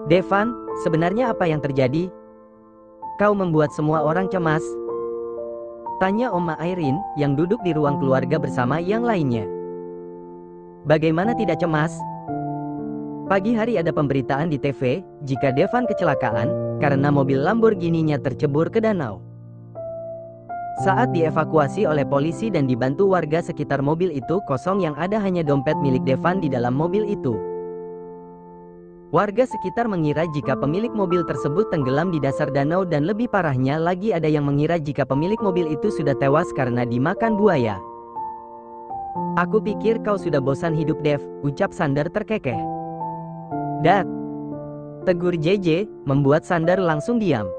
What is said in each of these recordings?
Devan, sebenarnya apa yang terjadi? Kau membuat semua orang cemas. Tanya Oma Irene yang duduk di ruang keluarga bersama yang lainnya. Bagaimana tidak cemas? Pagi hari ada pemberitaan di TV jika Devan kecelakaan karena mobil Lamborghini-nya tercebur ke danau. Saat dievakuasi oleh polisi dan dibantu warga sekitar, mobil itu kosong, yang ada hanya dompet milik Devan di dalam mobil itu. Warga sekitar mengira jika pemilik mobil tersebut tenggelam di dasar danau, dan lebih parahnya lagi ada yang mengira jika pemilik mobil itu sudah tewas karena dimakan buaya. Aku pikir kau sudah bosan hidup, Dev, ucap Sander terkekeh. Dad, tegur JJ, membuat Sander langsung diam.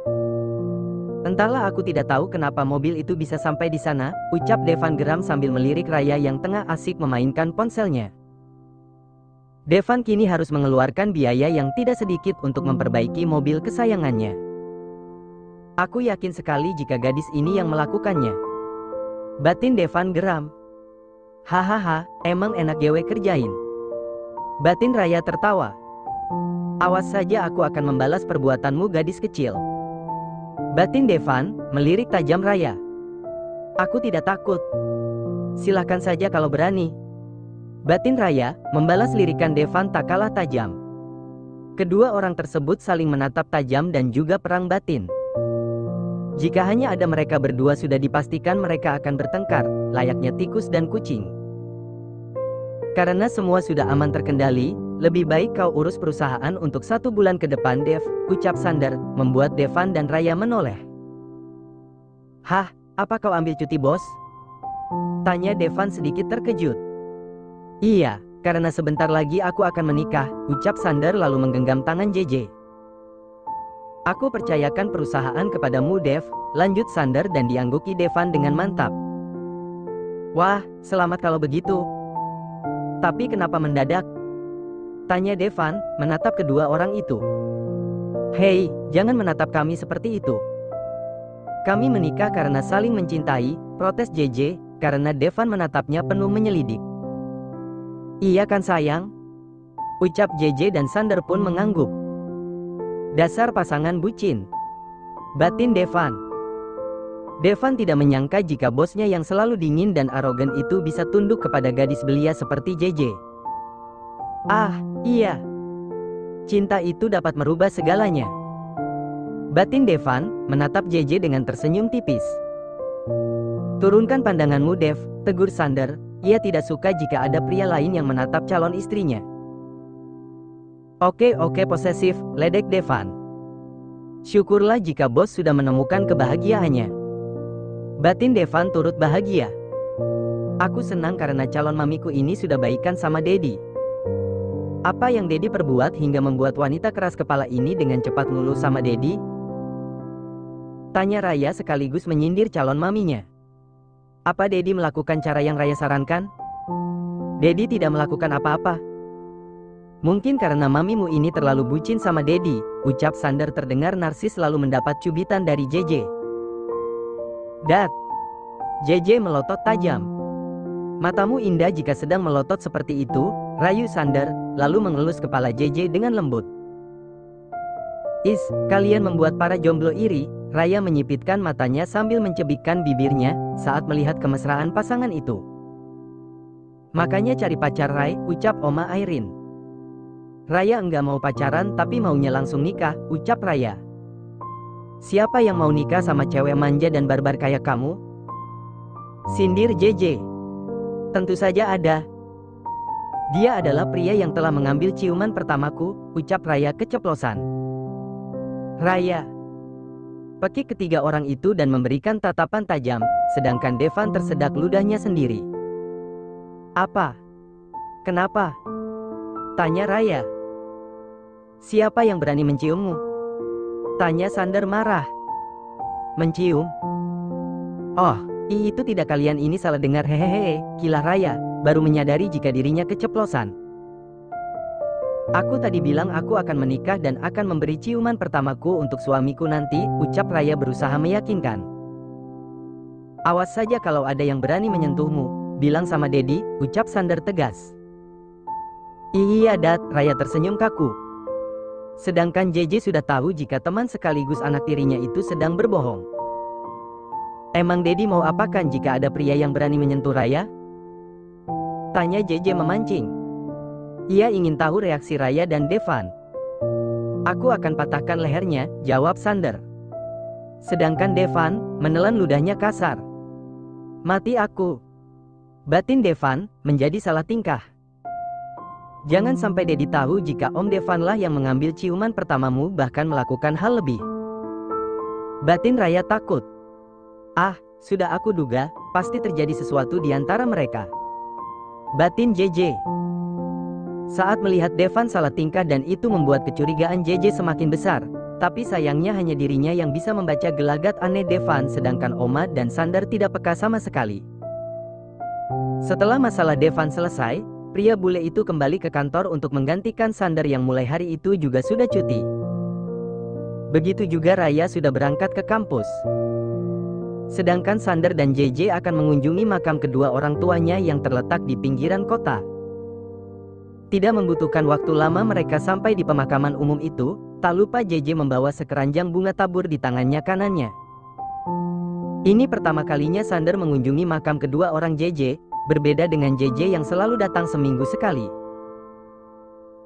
Entahlah, aku tidak tahu kenapa mobil itu bisa sampai di sana, ucap Devan geram sambil melirik Raya yang tengah asik memainkan ponselnya. Devan kini harus mengeluarkan biaya yang tidak sedikit untuk memperbaiki mobil kesayangannya. Aku yakin sekali jika gadis ini yang melakukannya, batin Devan geram. Hahaha, emang enak gue kerjain, batin Raya tertawa. Awas saja, aku akan membalas perbuatanmu, gadis kecil, batin Devan melirik tajam Raya. Aku tidak takut, silahkan saja kalau berani, batin Raya membalas lirikan Devan tak kalah tajam. Kedua orang tersebut saling menatap tajam dan juga perang batin. Jika hanya ada mereka berdua, sudah dipastikan mereka akan bertengkar, layaknya tikus dan kucing. Karena semua sudah aman terkendali, lebih baik kau urus perusahaan untuk 1 bulan ke depan, Dev, ucap Sander, membuat Devan dan Raya menoleh. Hah, apa kau ambil cuti, bos? Tanya Devan sedikit terkejut. Iya, karena sebentar lagi aku akan menikah, ucap Sander lalu menggenggam tangan JJ. Aku percayakan perusahaan kepadamu, Dev, lanjut Sander dan diangguki Devan dengan mantap. Wah, selamat kalau begitu. Tapi kenapa mendadak? Tanya Devan, menatap kedua orang itu. Hei, jangan menatap kami seperti itu. Kami menikah karena saling mencintai, protes JJ, karena Devan menatapnya penuh menyelidik. Iya kan sayang? Ucap JJ dan Sander pun mengangguk. Dasar pasangan bucin, batin Devan. Devan tidak menyangka jika bosnya yang selalu dingin dan arogan itu bisa tunduk kepada gadis belia seperti JJ. Ah, iya. Cinta itu dapat merubah segalanya, batin Devan menatap JJ dengan tersenyum tipis. Turunkan pandanganmu, Dev, tegur Sander. Ia tidak suka jika ada pria lain yang menatap calon istrinya. Oke, posesif, ledek Devan. Syukurlah jika bos sudah menemukan kebahagiaannya, batin Devan turut bahagia. Aku senang karena calon mamiku ini sudah baikan sama Dedi. Apa yang Dedi perbuat hingga membuat wanita keras kepala ini dengan cepat luluh sama Dedi? Tanya Raya sekaligus menyindir calon maminya. Apa Dedi melakukan cara yang Raya sarankan? Dedi tidak melakukan apa-apa. Mungkin karena mamimu ini terlalu bucin sama Dedi, ucap Sander terdengar narsis lalu mendapat cubitan dari JJ. Dad, JJ melotot tajam. Matamu indah jika sedang melotot seperti itu, rayu Sander, lalu mengelus kepala JJ dengan lembut. Is, kalian membuat para jomblo iri, Raya menyipitkan matanya sambil mencebikkan bibirnya saat melihat kemesraan pasangan itu. Makanya cari pacar, Ray, ucap Oma Irene. Raya enggak mau pacaran tapi maunya langsung nikah, ucap Raya. Siapa yang mau nikah sama cewek manja dan barbar kayak kamu? Sindir JJ. Tentu saja ada. Dia adalah pria yang telah mengambil ciuman pertamaku, ucap Raya keceplosan. Raya, pekik ketiga orang itu dan memberikan tatapan tajam, sedangkan Devan tersedak ludahnya sendiri. Apa? Kenapa? Tanya Raya. Siapa yang berani menciummu? Tanya Sander marah. Mencium? Oh, itu tidak, kalian ini salah dengar, hehehe, kilah Raya, baru menyadari jika dirinya keceplosan. Aku tadi bilang aku akan menikah dan akan memberi ciuman pertamaku untuk suamiku nanti, ucap Raya berusaha meyakinkan. Awas saja kalau ada yang berani menyentuhmu, bilang sama Dedi, ucap Sander tegas. Iya Dad, Raya tersenyum kaku. Sedangkan JJ sudah tahu jika teman sekaligus anak tirinya itu sedang berbohong. Emang Dedi mau apakan jika ada pria yang berani menyentuh Raya? Tanya JJ memancing. Ia ingin tahu reaksi Raya dan Devan. Aku akan patahkan lehernya, jawab Sander. Sedangkan Devan menelan ludahnya kasar. Mati aku. Batin Devan menjadi salah tingkah. Jangan sampai Dedi tahu jika Om Devan lah yang mengambil ciuman pertamamu bahkan melakukan hal lebih. Batin Raya takut. Ah, sudah aku duga, pasti terjadi sesuatu di antara mereka. Batin JJ. Saat melihat Devan salah tingkah dan itu membuat kecurigaan JJ semakin besar. Tapi sayangnya hanya dirinya yang bisa membaca gelagat aneh Devan sedangkan Oma dan Sander tidak peka sama sekali. Setelah masalah Devan selesai, pria bule itu kembali ke kantor untuk menggantikan Sander yang mulai hari itu juga sudah cuti. Begitu juga Raya sudah berangkat ke kampus. Sedangkan Sander dan JJ akan mengunjungi makam kedua orang tuanya yang terletak di pinggiran kota. Tidak membutuhkan waktu lama mereka sampai di pemakaman umum itu, tak lupa JJ membawa sekeranjang bunga tabur di tangannya kanannya. Ini pertama kalinya Sander mengunjungi makam kedua orang JJ, berbeda dengan JJ yang selalu datang seminggu sekali.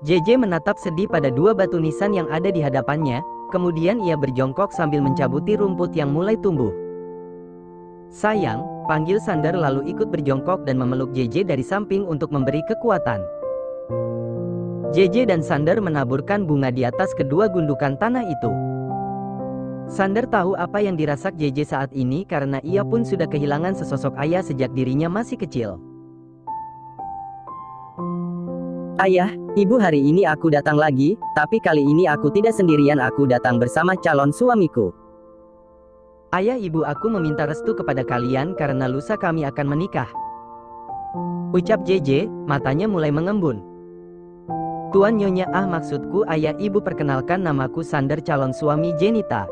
JJ menatap sedih pada dua batu nisan yang ada di hadapannya, kemudian ia berjongkok sambil mencabuti rumput yang mulai tumbuh. Sayang, panggil Sander lalu ikut berjongkok dan memeluk JJ dari samping untuk memberi kekuatan. JJ dan Sander menaburkan bunga di atas kedua gundukan tanah itu. Sander tahu apa yang dirasak JJ saat ini karena ia pun sudah kehilangan sesosok ayah sejak dirinya masih kecil. Ayah, Ibu, hari ini aku datang lagi, tapi kali ini aku tidak sendirian, aku datang bersama calon suamiku. Ayah, Ibu, aku meminta restu kepada kalian karena lusa kami akan menikah. Ucap JJ, matanya mulai mengembun. Tuan Nyonya, maksudku Ayah, Ibu, perkenalkan namaku Sander, calon suami Jenita.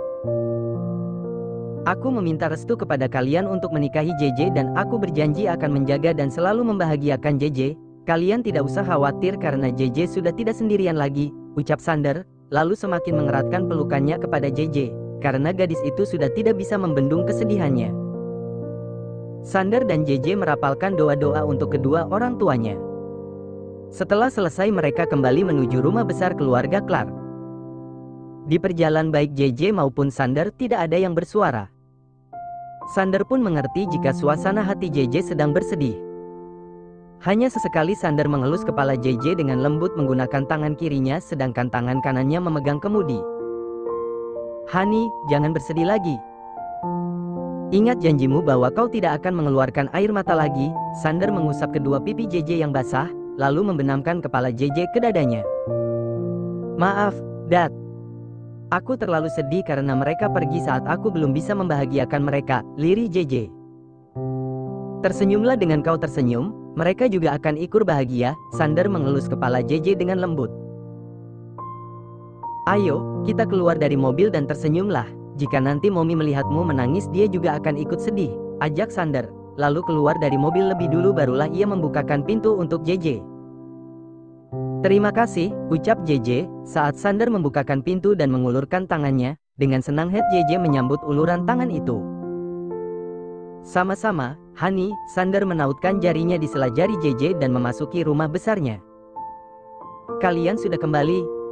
Aku meminta restu kepada kalian untuk menikahi JJ dan aku berjanji akan menjaga dan selalu membahagiakan JJ. Kalian tidak usah khawatir karena JJ sudah tidak sendirian lagi, ucap Sander, lalu semakin mengeratkan pelukannya kepada JJ, karena gadis itu sudah tidak bisa membendung kesedihannya. Sander dan JJ merapalkan doa-doa untuk kedua orang tuanya. Setelah selesai mereka kembali menuju rumah besar keluarga Clark. Di perjalanan baik JJ maupun Sander tidak ada yang bersuara. Sander pun mengerti jika suasana hati JJ sedang bersedih. Hanya sesekali Sander mengelus kepala JJ dengan lembut menggunakan tangan kirinya sedangkan tangan kanannya memegang kemudi. Hani, jangan bersedih lagi. Ingat janjimu bahwa kau tidak akan mengeluarkan air mata lagi. Sander mengusap kedua pipi JJ yang basah, lalu membenamkan kepala JJ ke dadanya. Maaf, Dad. Aku terlalu sedih karena mereka pergi saat aku belum bisa membahagiakan mereka, lirih JJ. Tersenyumlah dengan kau tersenyum, mereka juga akan ikut bahagia. Sander mengelus kepala JJ dengan lembut. Ayo, kita keluar dari mobil dan tersenyumlah. Jika nanti Mommy melihatmu menangis dia juga akan ikut sedih, ajak Sander. Lalu keluar dari mobil lebih dulu barulah ia membukakan pintu untuk JJ. Terima kasih, ucap JJ, saat Sander membukakan pintu dan mengulurkan tangannya. Dengan senang hati JJ menyambut uluran tangan itu. Sama-sama, Hani, Sander menautkan jarinya di sela jari JJ dan memasuki rumah besarnya. Kalian sudah kembali?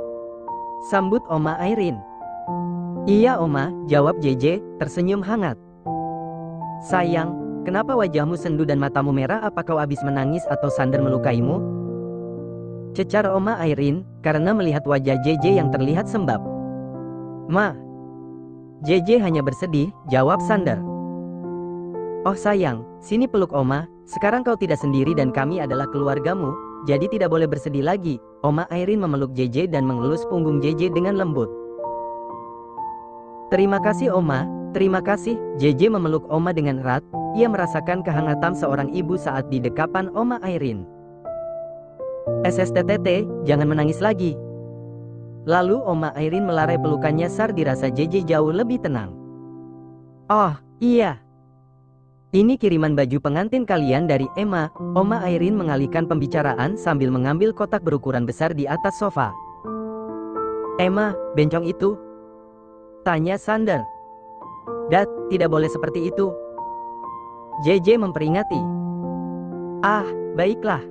Sambut Oma Irene. Iya Oma, jawab JJ, tersenyum hangat. Sayang, kenapa wajahmu sendu dan matamu merah? Apa kau habis menangis atau Sander melukaimu? Cecar Oma Irene, karena melihat wajah JJ yang terlihat sembab. Ma. JJ hanya bersedih, jawab Sander. Oh sayang, sini peluk Oma, sekarang kau tidak sendiri dan kami adalah keluargamu, jadi tidak boleh bersedih lagi. Oma Irene memeluk JJ dan mengelus punggung JJ dengan lembut. Terima kasih Oma, terima kasih. JJ memeluk Oma dengan erat, ia merasakan kehangatan seorang ibu saat di dekapan Oma Irene. SSTTT, jangan menangis lagi. Lalu Oma Irene melarai pelukannya. Sar dirasa JJ jauh lebih tenang. Oh, iya. Ini kiriman baju pengantin kalian dari Emma. Oma Irene mengalihkan pembicaraan sambil mengambil kotak berukuran besar di atas sofa. Emma, bencong itu? Tanya Sander. Dad, tidak boleh seperti itu. JJ memperingati. Ah, baiklah.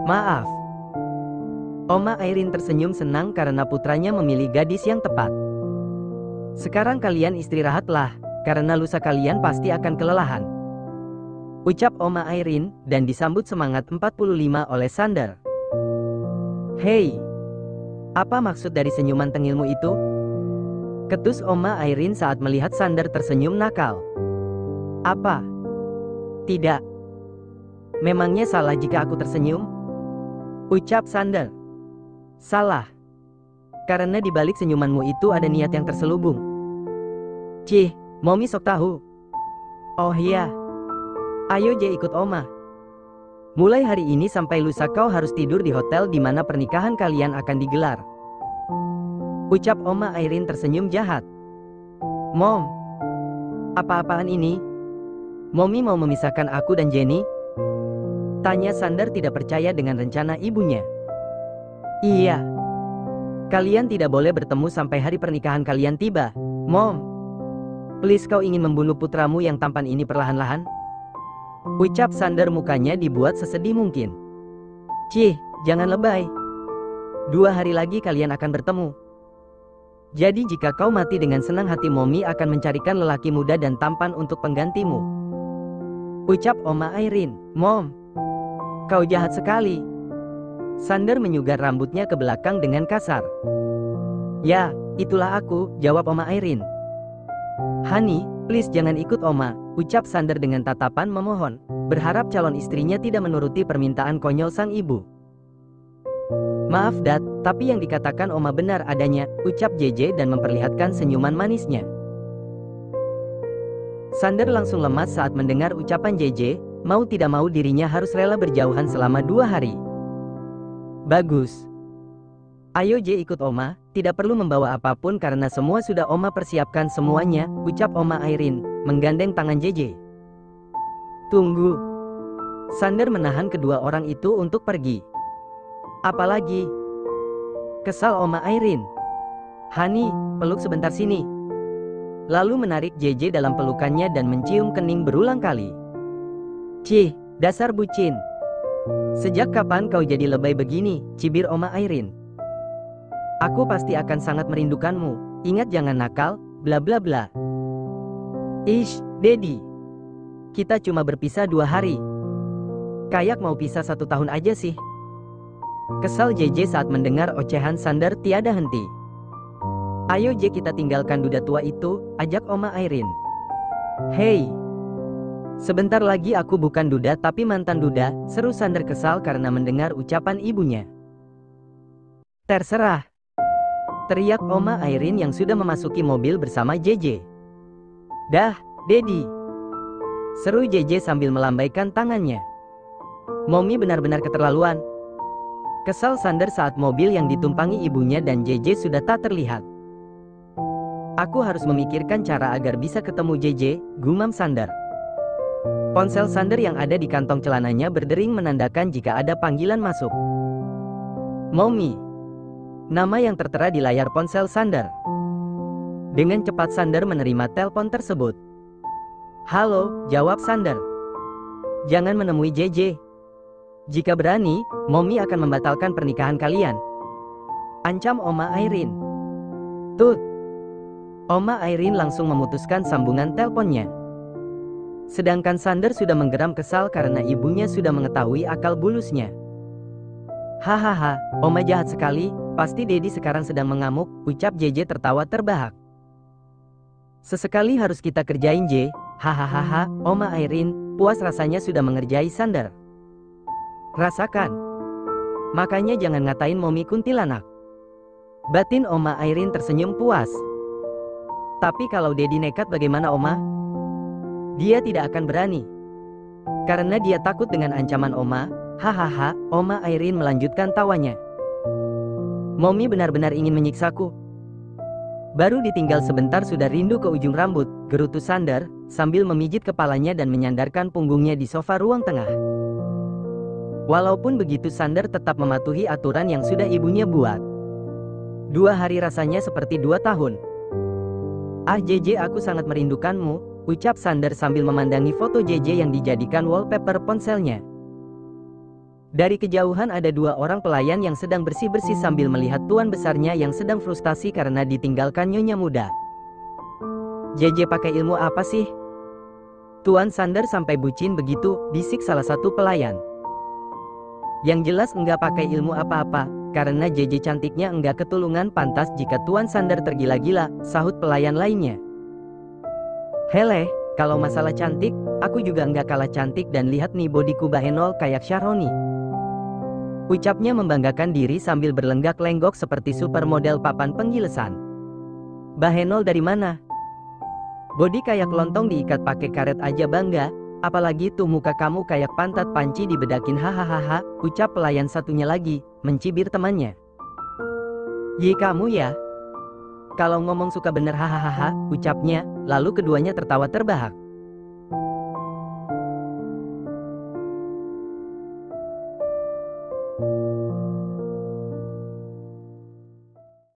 Maaf. Oma Irene tersenyum senang karena putranya memilih gadis yang tepat. Sekarang kalian istirahatlah, karena lusa kalian pasti akan kelelahan. Ucap Oma Irene dan disambut semangat 45 oleh Sander. Hei, apa maksud dari senyuman tengilmu itu? Ketus Oma Irene saat melihat Sander tersenyum nakal. Apa? Tidak. Memangnya salah jika aku tersenyum? Ucap Sander. Salah. Karena di balik senyumanmu itu ada niat yang terselubung. Cih, Mommy sok tahu. Oh iya. Ayo J ikut Oma. Mulai hari ini sampai lusa kau harus tidur di hotel di mana pernikahan kalian akan digelar. Ucap Oma Irene tersenyum jahat. Mom, apa-apaan ini? Mommy mau memisahkan aku dan Jenny? Tanya Sander tidak percaya dengan rencana ibunya. Iya. Kalian tidak boleh bertemu sampai hari pernikahan kalian tiba. Mom, please kau ingin membunuh putramu yang tampan ini perlahan-lahan? Ucap Sander mukanya dibuat sesedih mungkin. Cih, jangan lebay. 2 hari lagi kalian akan bertemu. Jadi jika kau mati dengan senang hati Mommy akan mencarikan lelaki muda dan tampan untuk penggantimu. Ucap Oma Irene. Mom, kau jahat sekali. Sander menyugar rambutnya ke belakang dengan kasar. Ya, itulah aku, jawab Oma Irene. Honey, please jangan ikut Oma, ucap Sander dengan tatapan memohon, berharap calon istrinya tidak menuruti permintaan konyol sang ibu. Maaf Dad, tapi yang dikatakan Oma benar adanya, ucap JJ dan memperlihatkan senyuman manisnya. Sander langsung lemas saat mendengar ucapan JJ, mau tidak mau dirinya harus rela berjauhan selama 2 hari. Bagus. Ayo J ikut Oma, tidak perlu membawa apapun karena semua sudah Oma persiapkan semuanya, ucap Oma Irene, menggandeng tangan JJ. Tunggu. Sander menahan kedua orang itu untuk pergi. Apalagi? Kesal Oma Irene. Honey, peluk sebentar sini. Lalu menarik JJ dalam pelukannya dan mencium kening berulang kali. Cih, dasar bucin. Sejak kapan kau jadi lebay begini, cibir Oma Irene. Aku pasti akan sangat merindukanmu, ingat jangan nakal, bla bla bla. Ish, Daddy. Kita cuma berpisah 2 hari. Kayak mau pisah 1 tahun aja sih. Kesal JJ saat mendengar ocehan Sander tiada henti. Ayo J kita tinggalkan duda tua itu, ajak Oma Irene. Hei. Sebentar lagi aku bukan duda tapi mantan duda, seru Sander kesal karena mendengar ucapan ibunya. Terserah. Teriak Oma Irene yang sudah memasuki mobil bersama JJ. Dah, Daddy. Seru JJ sambil melambaikan tangannya. Mommy benar-benar keterlaluan. Kesal Sander saat mobil yang ditumpangi ibunya dan JJ sudah tak terlihat. Aku harus memikirkan cara agar bisa ketemu JJ, gumam Sander. Ponsel Sander yang ada di kantong celananya berdering menandakan jika ada panggilan masuk. Mommy. Nama yang tertera di layar ponsel Sander. Dengan cepat Sander menerima telepon tersebut. Halo, jawab Sander. Jangan menemui JJ. Jika berani, Mommy akan membatalkan pernikahan kalian. Ancam Oma Irene. Tut. Oma Irene langsung memutuskan sambungan teleponnya. Sedangkan Sander sudah menggeram kesal karena ibunya sudah mengetahui akal bulusnya. Hahaha, Oma jahat sekali, pasti Daddy sekarang sedang mengamuk, ucap JJ tertawa terbahak. Sesekali harus kita kerjain J, hahaha, Oma Irene, puas rasanya sudah mengerjai Sander. Rasakan. Makanya jangan ngatain Mommy kuntilanak. Batin Oma Irene tersenyum puas. Tapi kalau Daddy nekat bagaimana Oma? Dia tidak akan berani. Karena dia takut dengan ancaman Oma, hahaha, Oma Irene melanjutkan tawanya. Mommy benar-benar ingin menyiksaku. Baru ditinggal sebentar sudah rindu ke ujung rambut, gerutu Sander, sambil memijit kepalanya dan menyandarkan punggungnya di sofa ruang tengah. Walaupun begitu, Sander tetap mematuhi aturan yang sudah ibunya buat. 2 hari rasanya seperti 2 tahun. Ah JJ, aku sangat merindukanmu, ucap Sander sambil memandangi foto JJ yang dijadikan wallpaper ponselnya. Dari kejauhan ada 2 orang pelayan yang sedang bersih-bersih sambil melihat tuan besarnya yang sedang frustasi karena ditinggalkan nyonya muda. JJ pakai ilmu apa sih? Tuan Sander sampai bucin begitu, bisik salah satu pelayan. Yang jelas enggak pakai ilmu apa-apa, karena JJ cantiknya enggak ketulungan pantas jika Tuan Sander tergila-gila, sahut pelayan lainnya. Hele, kalau masalah cantik, aku juga enggak kalah cantik dan lihat nih bodiku Bahenol kayak Sharoni. Ucapnya membanggakan diri sambil berlenggak-lenggok seperti supermodel papan penggilesan. Bahenol dari mana? Bodi kayak lontong diikat pakai karet aja bangga, apalagi tuh muka kamu kayak pantat panci dibedakin, hahaha, ucap pelayan satunya lagi, mencibir temannya. Ye kamu ya? Kalau ngomong suka bener, hahaha, ucapnya, lalu keduanya tertawa terbahak.